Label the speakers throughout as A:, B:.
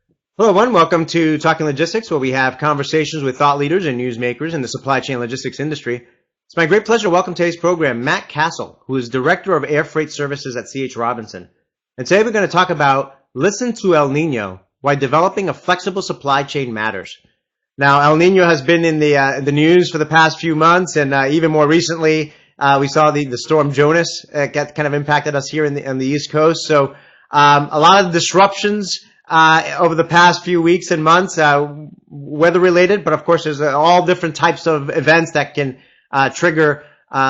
A: Hello, everyone. Welcome to Talking Logistics, where we have conversations with thought leaders and newsmakers in the supply chain logistics industry. It's my great pleasure to welcome today's program Matt Castle, who is Director of Air Freight Services at C.H. Robinson. And today we're going to talk about Listen to El Niño, why developing a flexible supply chain matters. Now, El Niño has been in the news for the past few months, and even more recently, we saw the storm Jonas kind of impacted us here on the East Coast. So a lot of disruptions over the past few weeks and months, weather related, but of course there's all different types of events that can trigger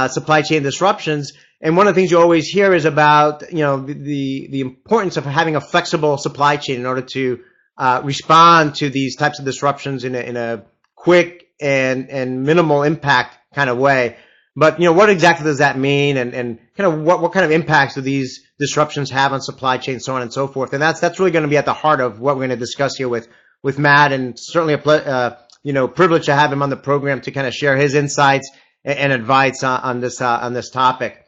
A: supply chain disruptions. And one of the things you always hear is about, the importance of having a flexible supply chain in order to respond to these types of disruptions in a quick and minimal impact kind of way. But, what exactly does that mean, and kind of what kind of impacts do these disruptions have on supply chain, so on and so forth? And that's really going to be at the heart of what we're going to discuss here with Matt, and certainly a privilege to have him on the program to kind of share his insights and advice on this topic.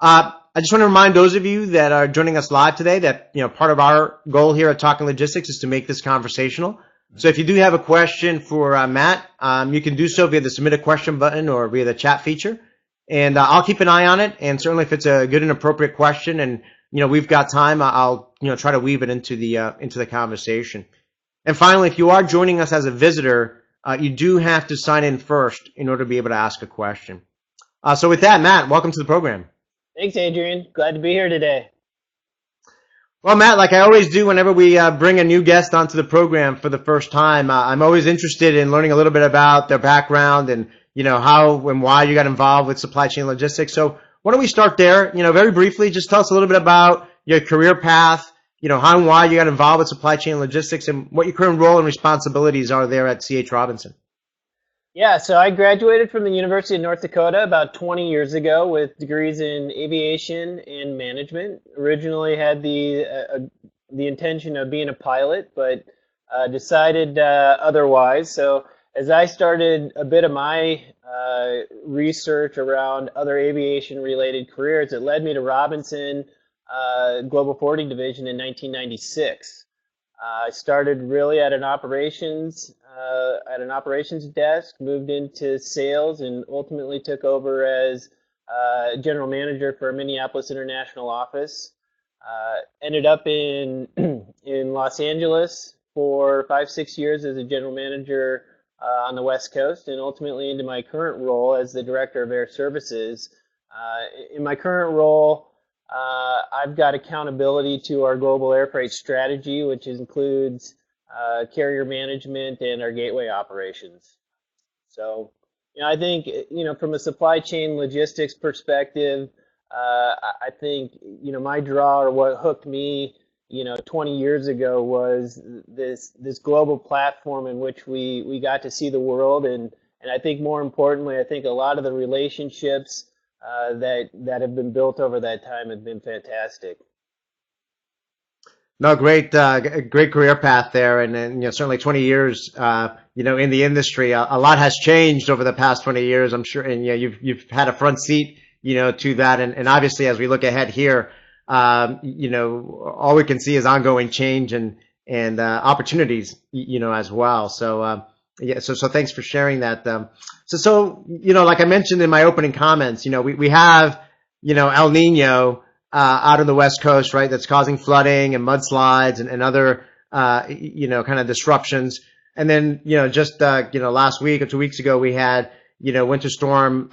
A: I just want to remind those of you that are joining us live today that, part of our goal here at Talking Logistics is to make this conversational. So if you do have a question for Matt, you can do so via the submit a question button or via the chat feature. And I'll keep an eye on it. And certainly if it's a good and appropriate question and, we've got time, I'll, try to weave it into the conversation. And finally, if you are joining us as a visitor, you do have to sign in first in order to be able to ask a question. So with that, Matt, welcome to the program.
B: Thanks, Adrian. Glad to be here today.
A: Well, Matt, like I always do whenever we bring a new guest onto the program for the first time, I'm always interested in learning a little bit about their background and, how and why you got involved with supply chain logistics. So why don't we start there? Very briefly, just tell us a little bit about your career path, how and why you got involved with supply chain logistics and what your current role and responsibilities are there at C.H. Robinson.
B: Yeah, so I graduated from the University of North Dakota about 20 years ago with degrees in aviation and management. Originally had the intention of being a pilot, but decided otherwise. So as I started a bit of my research around other aviation-related careers, it led me to Robinson Global Forwarding Division in 1996. I started really at an operations desk, moved into sales, and ultimately took over as general manager for a Minneapolis international office. Ended up in in Los Angeles for 5-6 years as a general manager on the West Coast, and ultimately into my current role as the director of air services. In my current role, I've got accountability to our global air freight strategy, which includes carrier management and our gateway operations. So, I think, from a supply chain logistics perspective, I think, my draw or what hooked me, 20 years ago was this global platform in which we got to see the world. And I think more importantly, I think a lot of the relationships that have been built over that time have been fantastic.
A: No, great career path there, and certainly 20 years, in the industry. A lot has changed over the past 20 years, I'm sure, and you've had a front seat, to that, and obviously as we look ahead here, all we can see is ongoing change and opportunities, as well. So, so thanks for sharing that. So, like I mentioned in my opening comments, we have, El Nino out on the West Coast, right? That's causing flooding and mudslides and other, kind of disruptions. And then, just, last week or 2 weeks ago, we had, winter storm,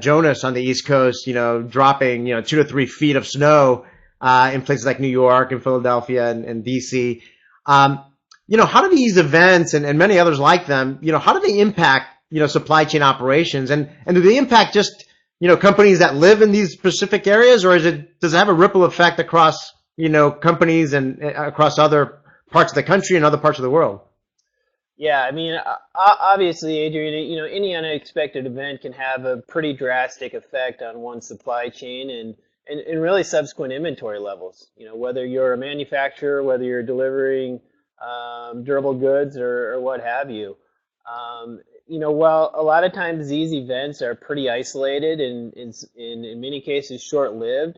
A: Jonas on the East Coast, dropping, 2 to 3 feet of snow, in places like New York and Philadelphia and DC. How do these events and many others like them, how do they impact, supply chain operations? And do they impact just, companies that live in these specific areas, or does it have a ripple effect across, companies and across other parts of the country and other parts of the world?
B: Yeah, I mean, obviously, Adrian, any unexpected event can have a pretty drastic effect on one's supply chain and really subsequent inventory levels. Whether you're a manufacturer, whether you're delivering durable goods or what have you. While a lot of times these events are pretty isolated and in many cases short-lived,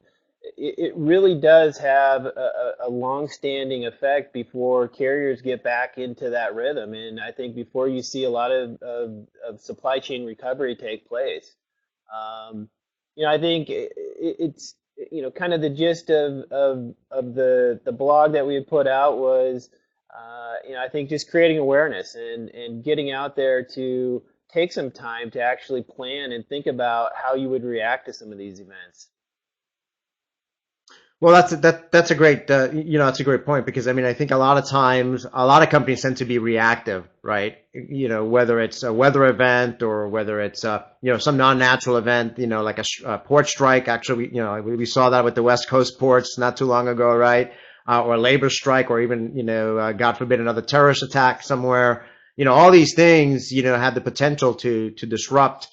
B: it really does have a long-standing effect before carriers get back into that rhythm. And I think before you see a lot of supply chain recovery take place. Um, I think it's, kind of the gist of the blog that we had put out was, I think just creating awareness and getting out there to take some time to actually plan and think about how you would react to some of these events.
A: Well, that's a great that's a great point, because I mean, I think a lot of times a lot of companies tend to be reactive, right? Whether it's a weather event or whether it's some non-natural event, like a port strike. Actually, we saw that with the West Coast ports not too long ago, right? Or a labor strike, or even God forbid, another terrorist attack somewhere. All these things have the potential to disrupt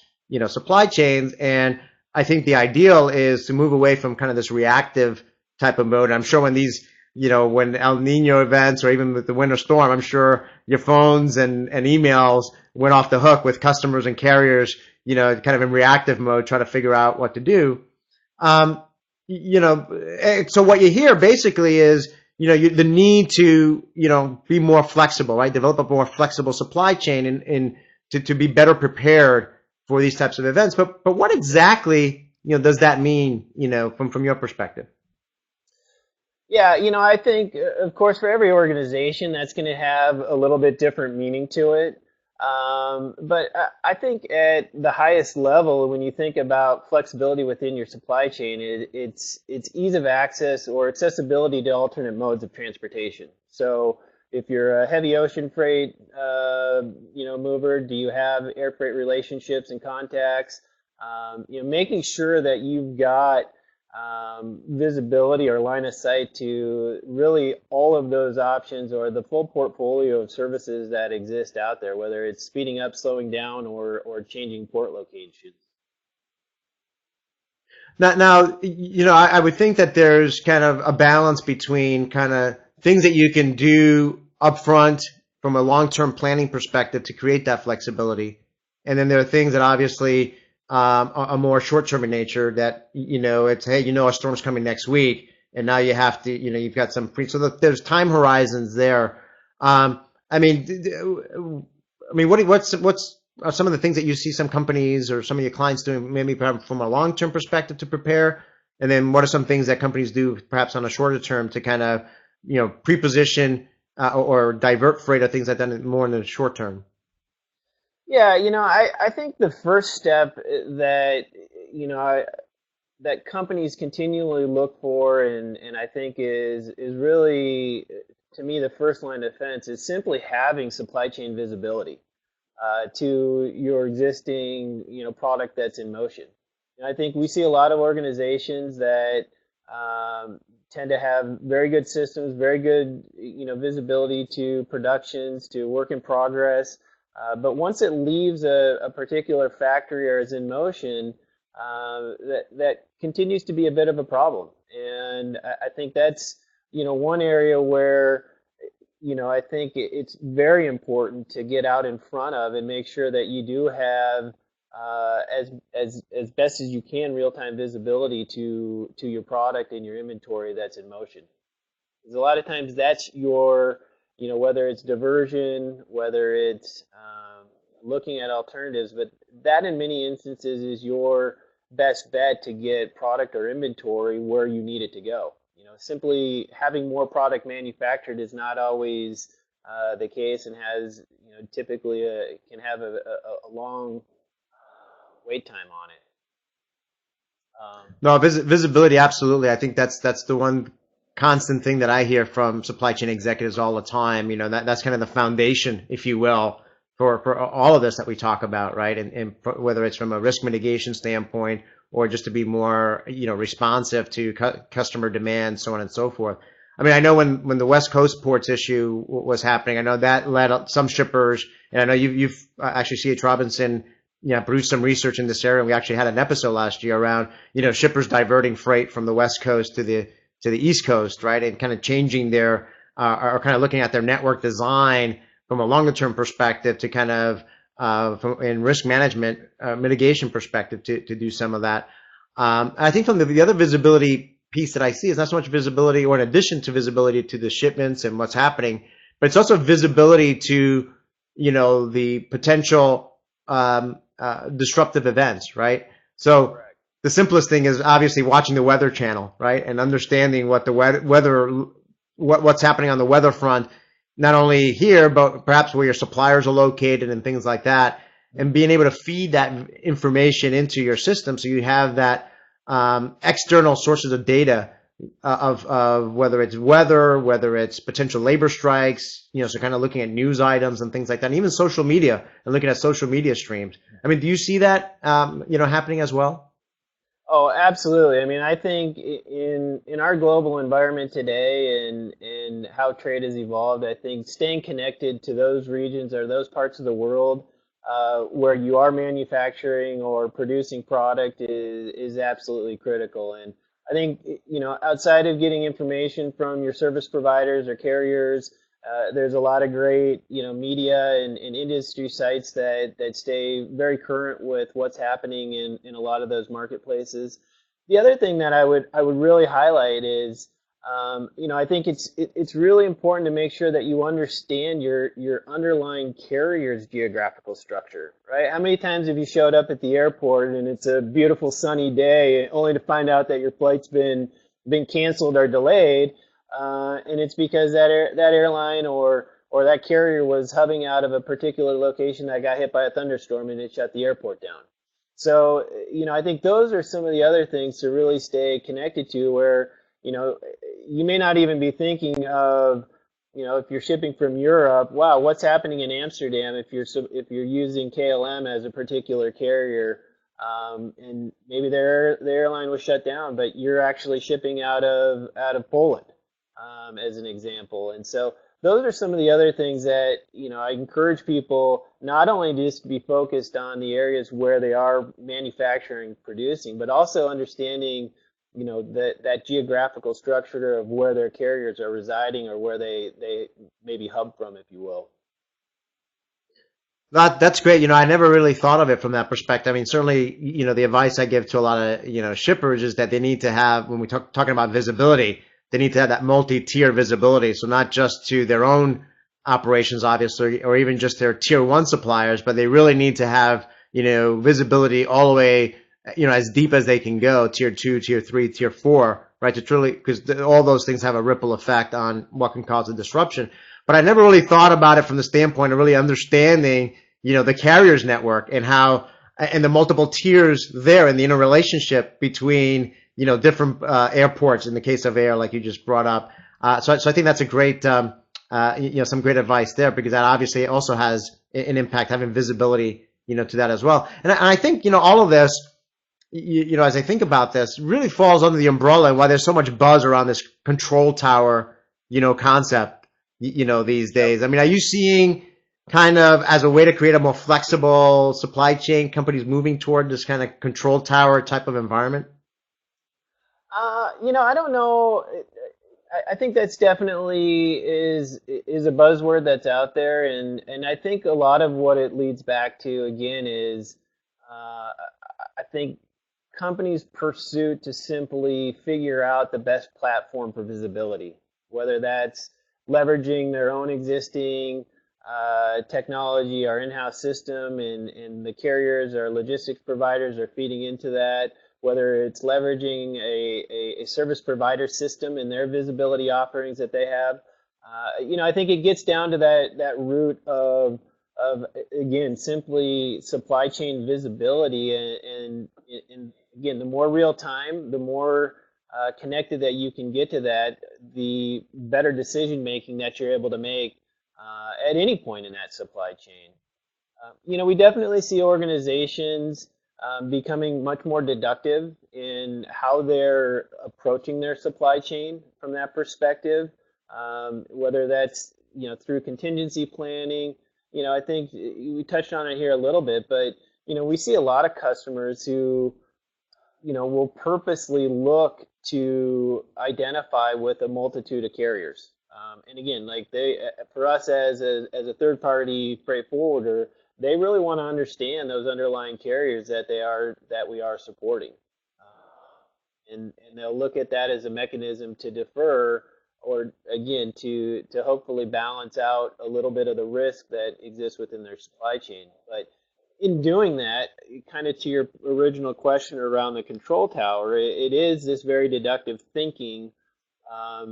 A: supply chains, and I think the ideal is to move away from kind of this reactive type of mode. I'm sure when these, when El Nino events or even with the winter storm, I'm sure your phones and emails went off the hook with customers and carriers, kind of in reactive mode, trying to figure out what to do. So what you hear basically is, the need to, be more flexible, right? Develop a more flexible supply chain and to be better prepared for these types of events. But what exactly, does that mean, from your perspective?
B: Yeah, I think, of course, for every organization, that's going to have a little bit different meaning to it. But I think at the highest level, when you think about flexibility within your supply chain, it's ease of access or accessibility to alternate modes of transportation. So if you're a heavy ocean freight, mover, do you have air freight relationships and contacts? Making sure that you've got visibility or line of sight to really all of those options or the full portfolio of services that exist out there, whether it's speeding up, slowing down, or changing port locations.
A: Now, I would think that there's kind of a balance between kind of things that you can do upfront from a long-term planning perspective to create that flexibility, and then there are things that obviously are more short-term in nature that, it's, hey, a storm's coming next week, and now you have to, you've got some so there's time horizons there. I mean, what's are some of the things that you see some companies or some of your clients doing, maybe perhaps from a long-term perspective to prepare? And then what are some things that companies do perhaps on a shorter term to kind of, pre-position or divert freight or things like that more in the short term?
B: Yeah, I think the first step that, that companies continually look for, and I think is really, to me, the first line of defense is simply having supply chain visibility to your existing, product that's in motion. And I think we see a lot of organizations that tend to have very good systems, very good, visibility to productions, to work in progress. But once it leaves a particular factory or is in motion, that continues to be a bit of a problem. And I think that's, one area where, I think it's very important to get out in front of and make sure that you do have, as best as you can, real-time visibility to your product and your inventory that's in motion. Because a lot of times that's your, whether it's diversion, whether it's looking at alternatives, but that in many instances is your best bet to get product or inventory where you need it to go. Simply having more product manufactured is not always the case, and has, typically can have a long wait time on it.
A: No, visibility, absolutely. I think that's the one constant thing that I hear from supply chain executives all the time. That's kind of the foundation, if you will, for all of this that we talk about, right? And whether it's from a risk mitigation standpoint or just to be more, responsive to customer demand, so on and so forth. I mean, I know when the West Coast ports issue was happening, I know that led some shippers, and I know you've actually C.H. Robinson, produced some research in this area. We actually had an episode last year around, shippers diverting freight from the West Coast to the East Coast, right? And kind of changing their, or kind of looking at their network design from a longer term perspective to kind of, in risk management, mitigation perspective to do some of that. I think from the other visibility piece that I see is not so much visibility, or in addition to visibility to the shipments and what's happening, but it's also visibility to, the potential disruptive events, right? So
B: Correct.
A: the simplest thing is obviously watching the Weather Channel, right, and understanding what the weather, what's happening on the weather front, not only here but perhaps where your suppliers are located and things like that, and being able to feed that information into your system so you have that external sources of data of whether it's weather, whether it's potential labor strikes, so kind of looking at news items and things like that, and even social media and looking at social media streams. I mean, do you see that, happening as well?
B: Oh, absolutely. I mean, I think in our global environment today and how trade has evolved, I think staying connected to those regions or those parts of the world where you are manufacturing or producing product is absolutely critical. And I think, outside of getting information from your service providers or carriers, there's a lot of great, media and industry sites that stay very current with what's happening in a lot of those marketplaces. The other thing that I would really highlight is, I think it's really important to make sure that you understand your underlying carrier's geographical structure, right? How many times have you showed up at the airport and it's a beautiful sunny day, only to find out that your flight's been canceled or delayed? And it's because that airline or that carrier was hubbing out of a particular location that got hit by a thunderstorm and it shut the airport down. So, I think those are some of the other things to really stay connected to, where, you may not even be thinking of, if you're shipping from Europe, wow, what's happening in Amsterdam if you're using KLM as a particular carrier, and maybe their airline was shut down, but you're actually shipping out of Poland, as an example. And so those are some of the other things that, I encourage people not only just to be focused on the areas where they are manufacturing, producing, but also understanding, that geographical structure of where their carriers are residing or where they maybe hub from, if you will.
A: That's great. I never really thought of it from that perspective. I mean, certainly, the advice I give to a lot of, shippers is that they need to have, when we talking about visibility, they need to have that multi-tier visibility. So not just to their own operations, obviously, or even just their tier one suppliers, but they really need to have, visibility all the way, as deep as they can go, tier two, tier three, tier four, right? To truly, because all those things have a ripple effect on what can cause a disruption. But I never really thought about it from the standpoint of really understanding, the carriers network and how, and the multiple tiers there and the interrelationship between, different airports in the case of air, like you just brought up. So I think that's a great, some great advice there, because that obviously also has an impact, having visibility, to that as well. And I think, all of this, as I think about this, really falls under the umbrella and why there's so much buzz around this control tower, concept, these days. I mean, are you seeing kind of as a way to create a more flexible supply chain, companies moving toward this kind of control tower type of environment?
B: I don't know. I think that's definitely is a buzzword that's out there, and I think a lot of what it leads back to again is, I think companies' pursuit to simply figure out the best platform for visibility, whether that's leveraging their own existing technology, our in-house system, and the carriers or logistics providers are feeding into that, whether it's leveraging a service provider system and their visibility offerings that they have. I think it gets down to that root of again, simply supply chain visibility, and again, the more real time, the more connected that you can get to that, the better decision making that you're able to make at any point in that supply chain. We definitely see organizations becoming much more deductive in how they're approaching their supply chain from that perspective, whether that's through contingency planning. I think we touched on it here a little bit, but we see a lot of customers who will purposely look to identify with a multitude of carriers. And again, like for us as a third party freight forwarder, they really want to understand those underlying carriers that we are supporting. and they'll look at that as a mechanism to defer, or again to hopefully balance out a little bit of the risk that exists within their supply chain. But in doing that, kind of to your original question around the control tower, it is this very deductive thinking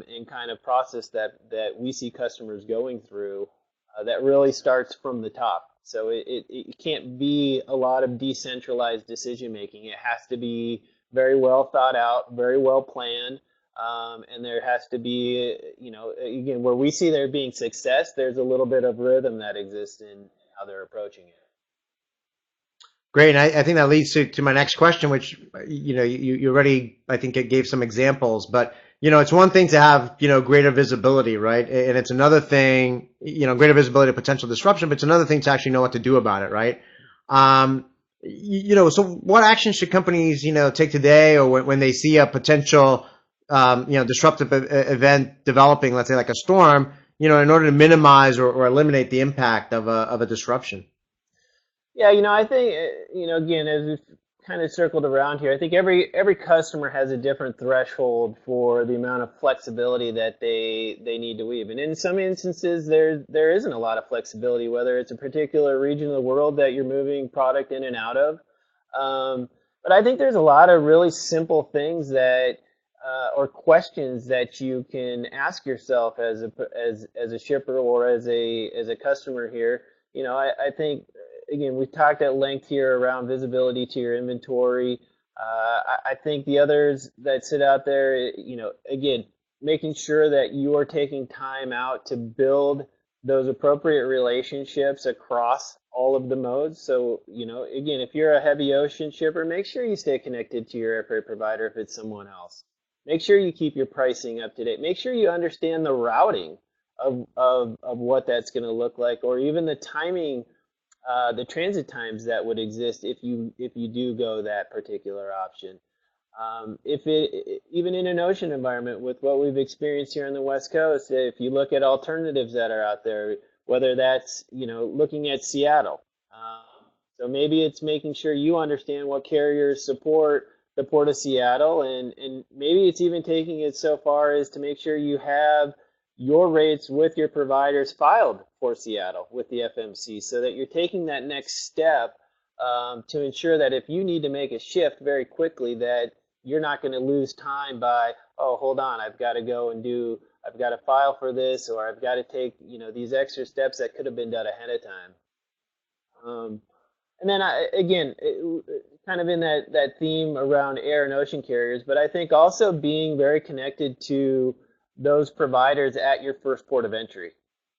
B: and kind of process that we see customers going through that really starts from the top. So it can't be a lot of decentralized decision making. It has to be very well thought out, very well planned, and there has to be, again, where we see there being success, there's a little bit of rhythm that exists in how they're approaching it.
A: Great. And I think that leads to my next question, which, you already, I think it gave some examples, but, it's one thing to have, greater visibility, right? And it's another thing, greater visibility of potential disruption, but it's another thing to actually know what to do about it, right? So what actions should companies, take today, or when they see a potential, disruptive event developing, let's say like a storm, in order to minimize or eliminate the impact of a disruption?
B: Yeah, I think, again, as we've kind of circled around here, I think every customer has a different threshold for the amount of flexibility that they need to weave. And in some instances, there isn't a lot of flexibility, whether it's a particular region of the world that you're moving product in and out of. But I think there's a lot of really simple things that or questions that you can ask yourself as a shipper or as a customer here. I think, again, we've talked at length here around visibility to your inventory. I think the others that sit out there, again, making sure that you are taking time out to build those appropriate relationships across all of the modes. So, again, if you're a heavy ocean shipper, make sure you stay connected to your air freight provider if it's someone else. Make sure you keep your pricing up to date. Make sure you understand the routing of what that's going to look like, or even the timing, the transit times that would exist if you do go that particular option. Even in an ocean environment, with what we've experienced here on the West Coast, if you look at alternatives that are out there, whether that's looking at Seattle, so maybe it's making sure you understand what carriers support the Port of Seattle, and maybe it's even taking it so far as to make sure you have your rates with your providers filed for Seattle with the FMC, so that you're taking that next step to ensure that if you need to make a shift very quickly, that you're not going to lose time by, oh, hold on, I've got to file for this, or I've got to take these extra steps that could have been done ahead of time. And then again, kind of in that theme around air and ocean carriers, but I think also being very connected to those providers at your first port of entry.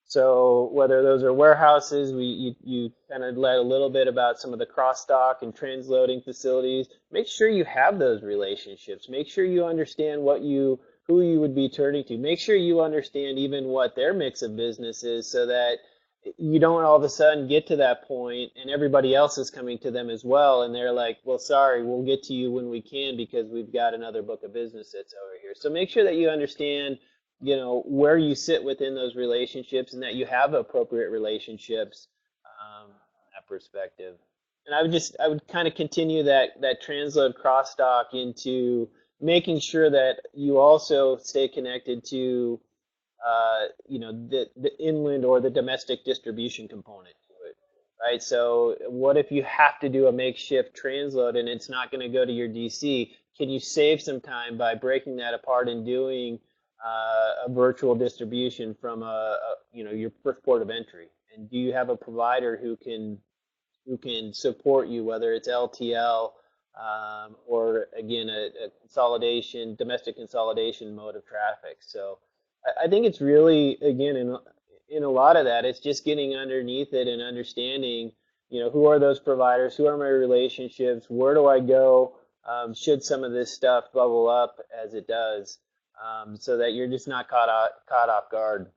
B: So whether those are warehouses, you kind of led a little bit about some of the cross-dock and transloading facilities. Make sure you have those relationships. Make sure you understand who you would be turning to. Make sure you understand even what their mix of business is, so that you don't all of a sudden get to that point and everybody else is coming to them as well, and they're like, well, sorry, we'll get to you when we can because we've got another book of business that's over here. So make sure that you understand where you sit within those relationships, and that you have appropriate relationships from that perspective. And I would kind of continue that transload cross-dock into making sure that you also stay connected to the inland or the domestic distribution component to it, right? So what if you have to do a makeshift transload and it's not going to go to your DC? Can you save some time by breaking that apart and doing a virtual distribution from your first port of entry? And do you have a provider who can support you, whether it's LTL or again a domestic consolidation mode of traffic? So I think it's really, again, in a lot of that, it's just getting underneath it and understanding, who are those providers, who are my relationships, where do I go should some of this stuff bubble up as it does, so that you're just not caught off guard.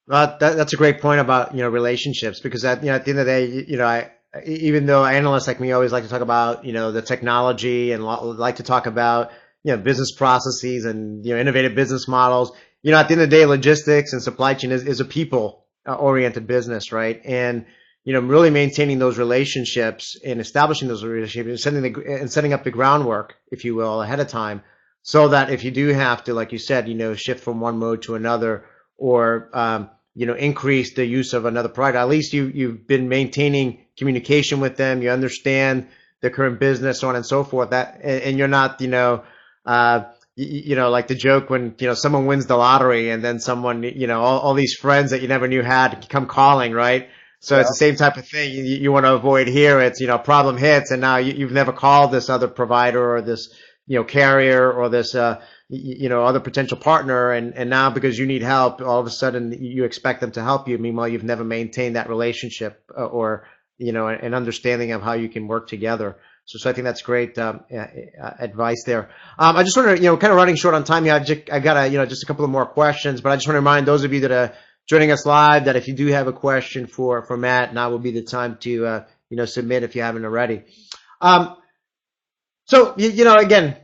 A: Well, that's a great point about relationships, because at the end of the day, even though analysts like me always like to talk about the technology and like to talk about business processes and innovative business models, at the end of the day, logistics and supply chain is a people oriented business, right? And really maintaining those relationships and establishing those relationships and setting up the groundwork, if you will, ahead of time, so that if you do have to, like you said, shift from one mode to another, or increase the use of another product, at least you've been maintaining communication with them. You understand the current business, so on and so forth. And you're not, like the joke when, someone wins the lottery and then someone, all these friends that you never knew had come calling, right? So
B: Yeah.
A: it's the same type of thing you want to avoid here. It's, problem hits and now you've never called this other provider or this, carrier or this, other potential partner. And now because you need help, all of a sudden you expect them to help you. Meanwhile, you've never maintained that relationship or, an understanding of how you can work together. So I think that's great advice there. I just want to, kind of running short on time here. I got just a couple of more questions, but I just want to remind those of you that are joining us live that if you do have a question for Matt, now will be the time to submit if you haven't already. So again,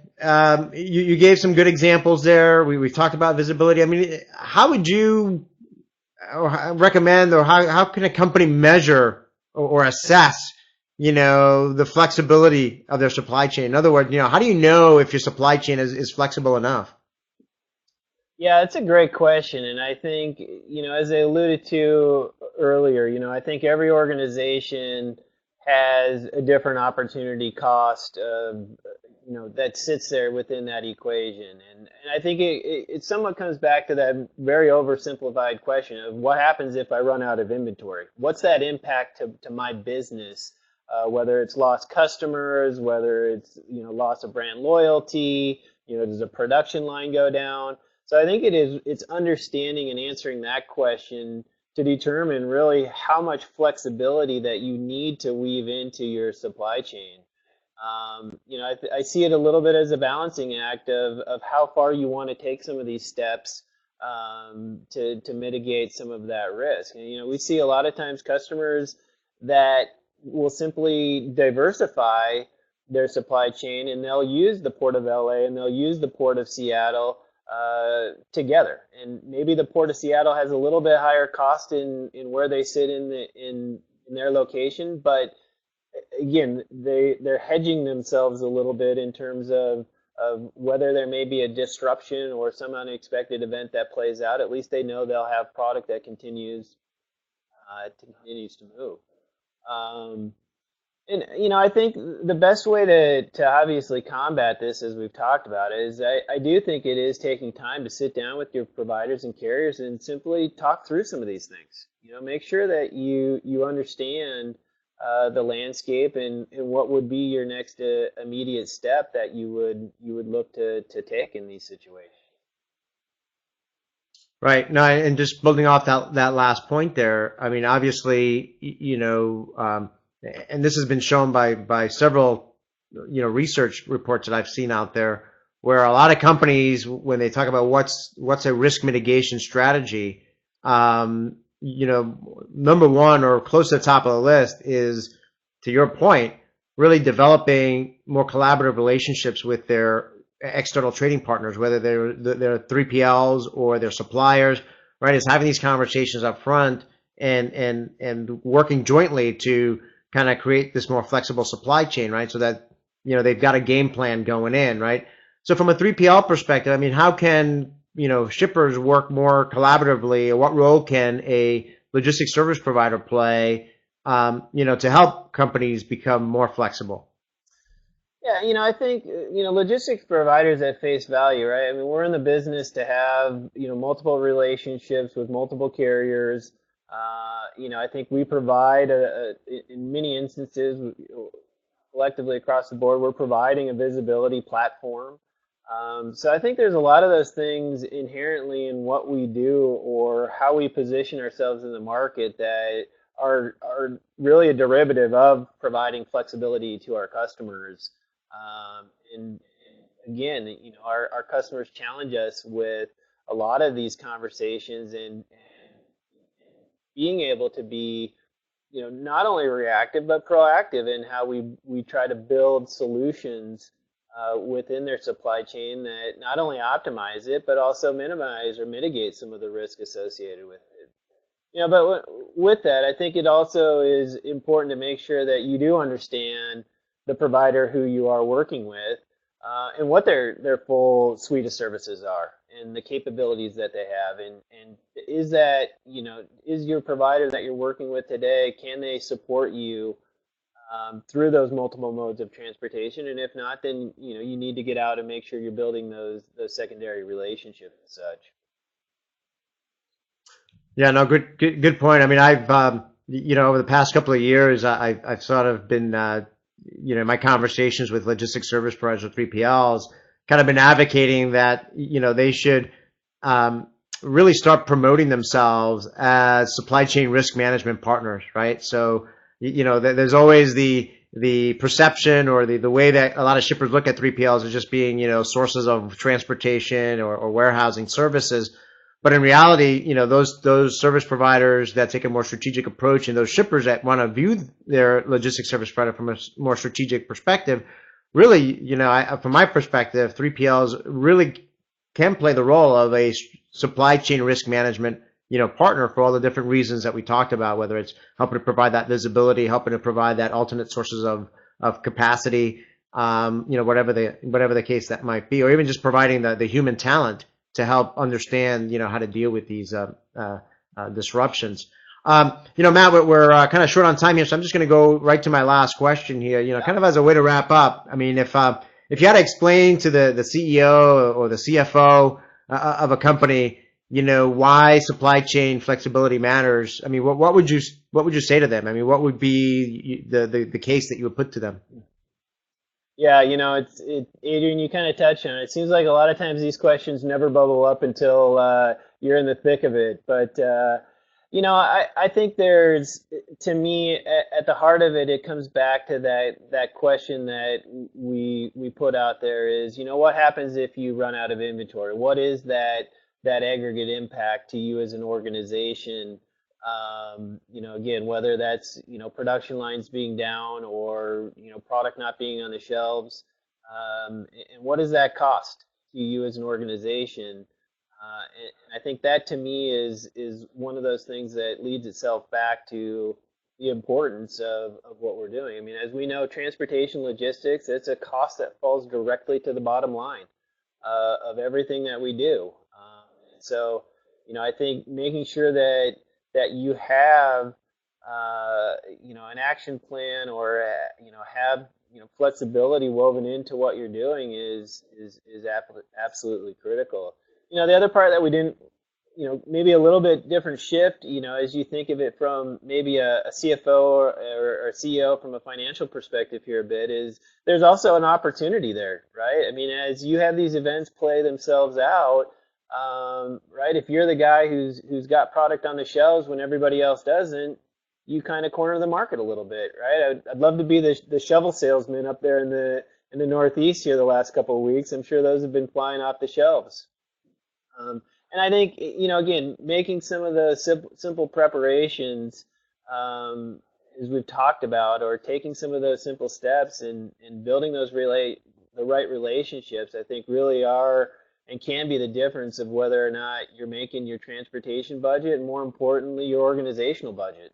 A: you gave some good examples there. We've talked about visibility. I mean, how would you recommend, or how can a company measure or assess, the flexibility of their supply chain? In other words, how do you know if your supply chain is flexible enough?
B: Yeah, it's a great question. And I think, as I alluded to earlier, I think every organization has a different opportunity cost of, that sits there within that equation. And I think it somewhat comes back to that very oversimplified question of what happens if I run out of inventory? What's that impact to my business? Whether it's lost customers, whether it's, loss of brand loyalty, does a production line go down? So I think it's understanding and answering that question to determine really how much flexibility that you need to weave into your supply chain. I see it a little bit as a balancing act of how far you want to take some of these steps to mitigate some of that risk. And, we see a lot of times customers that will simply diversify their supply chain, and they'll use the Port of LA and they'll use the Port of Seattle together. And maybe the Port of Seattle has a little bit higher cost in where they sit in their location, but again, they're hedging themselves a little bit in terms of whether there may be a disruption or some unexpected event that plays out. At least they know they'll have product that continues to move. And I think the best way to obviously combat this, as we've talked about, is I do think it is taking time to sit down with your providers and carriers and simply talk through some of these things. Make sure that you understand the landscape and what would be your next immediate step that you would look to take in these situations.
A: Right. No, and just building off that last point there, I mean, obviously, and this has been shown by several, research reports that I've seen out there, where a lot of companies, when they talk about what's a risk mitigation strategy, number one or close to the top of the list is, to your point, really developing more collaborative relationships with their external trading partners, whether they're 3PLs or their suppliers, right? Is having these conversations up front and working jointly to kind of create this more flexible supply chain, right? So that, they've got a game plan going in, right? So from a 3PL perspective, I mean, how can, shippers work more collaboratively, or what role can a logistics service provider play, to help companies become more flexible?
B: Yeah, I think, logistics providers at face value, right? I mean, we're in the business to have, multiple relationships with multiple carriers. I think we provide, in many instances, collectively across the board, we're providing a visibility platform. So I think there's a lot of those things inherently in what we do or how we position ourselves in the market that are really a derivative of providing flexibility to our customers. And again, our customers challenge us with a lot of these conversations and being able to be, not only reactive but proactive in how we try to build solutions within their supply chain that not only optimize it but also minimize or mitigate some of the risk associated with it. But with that, I think it also is important to make sure that you do understand the provider who you are working with, and what their full suite of services are and the capabilities that they have. And is that, is your provider that you're working with today, can they support you through those multiple modes of transportation? And if not, then you need to get out and make sure you're building those secondary relationships and such.
A: Yeah, no, good point. I mean, I've over the past couple of years, I've sort of been in my conversations with logistics service providers or 3PLs, kind of been advocating that they should really start promoting themselves as supply chain risk management partners, right? So there's always the perception or the way that a lot of shippers look at 3PLs as just being sources of transportation or warehousing services. But in reality, those service providers that take a more strategic approach and those shippers that want to view their logistics service provider from a more strategic perspective, really, from my perspective, 3PLs really can play the role of a supply chain risk management, partner for all the different reasons that we talked about, whether it's helping to provide that visibility, helping to provide that alternate sources of capacity, whatever the case that might be, or even just providing the human talent to help understand, how to deal with these disruptions. Matt, we're kind of short on time here, so I'm just going to go right to my last question here. Kind of as a way to wrap up. I mean, if you had to explain to the CEO or the CFO of a company, why supply chain flexibility matters, I mean, what would you say to them? I mean, what would be the case that you would put to them?
B: Yeah, Adrian, you kind of touched on it. It seems like a lot of times these questions never bubble up until you're in the thick of it. But I think to me, at the heart of it, it comes back to that question that we put out there is, what happens if you run out of inventory? What is that aggregate impact to you as an organization? Again, whether that's, production lines being down or, product not being on the shelves, and what does that cost to you as an organization? And I think that to me is one of those things that leads itself back to the importance of what we're doing. I mean, as we know, transportation logistics, it's a cost that falls directly to the bottom line of everything that we do. So, I think making sure that you have an action plan or have flexibility woven into what you're doing is absolutely critical. The other part that we didn't, maybe a little bit different shift, as you think of it from maybe a CFO or a CEO from a financial perspective here a bit, is there's also an opportunity there, right? I mean, as you have these events play themselves out, right? If you're the guy who's got product on the shelves when everybody else doesn't, you kind of corner the market a little bit, right? I'd love to be the shovel salesman up there in the Northeast here the last couple of weeks. I'm sure those have been flying off the shelves. And I think, again, making some of the simple preparations, as we've talked about, or taking some of those simple steps and building the right relationships, I think really are and can be the difference of whether or not you're making your transportation budget and, more importantly, your organizational budget.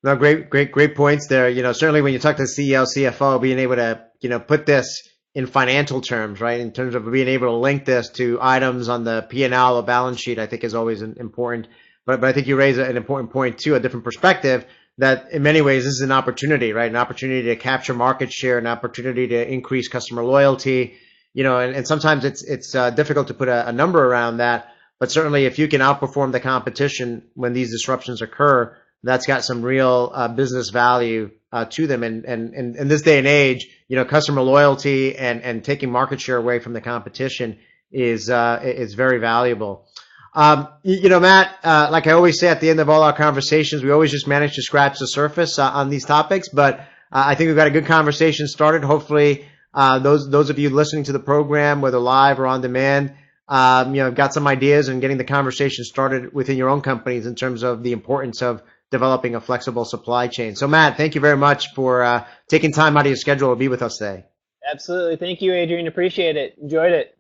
A: No, great points there. Certainly when you talk to the CEO, CFO, being able to, put this in financial terms, right? In terms of being able to link this to items on the P&L or balance sheet, I think is always important. But I think you raise an important point too, a different perspective, that in many ways this is an opportunity, right? An opportunity to capture market share, an opportunity to increase customer loyalty, and sometimes it's difficult to put a number around that. But certainly if you can outperform the competition when these disruptions occur, that's got some real business value to them. And in this day and age, customer loyalty and taking market share away from the competition is very valuable. Matt, like I always say at the end of all our conversations, we always just manage to scratch the surface on these topics. But I think we've got a good conversation started. Hopefully, those of you listening to the program, whether live or on demand, got some ideas and getting the conversation started within your own companies in terms of the importance of developing a flexible supply chain. So, Matt, thank you very much for taking time out of your schedule to be with us today.
B: Absolutely. Thank you, Adrian. Appreciate it. Enjoyed it.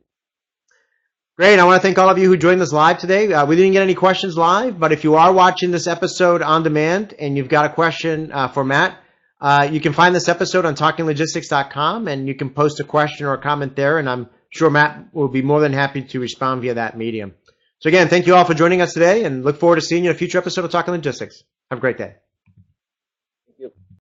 A: Great. I want to thank all of you who joined us live today. We didn't get any questions live, but if you are watching this episode on demand and you've got a question for Matt, you can find this episode on talkinglogistics.com, and you can post a question or a comment there, and I'm sure Matt will be more than happy to respond via that medium. So again, thank you all for joining us today, and look forward to seeing you in a future episode of Talking Logistics. Have a great day.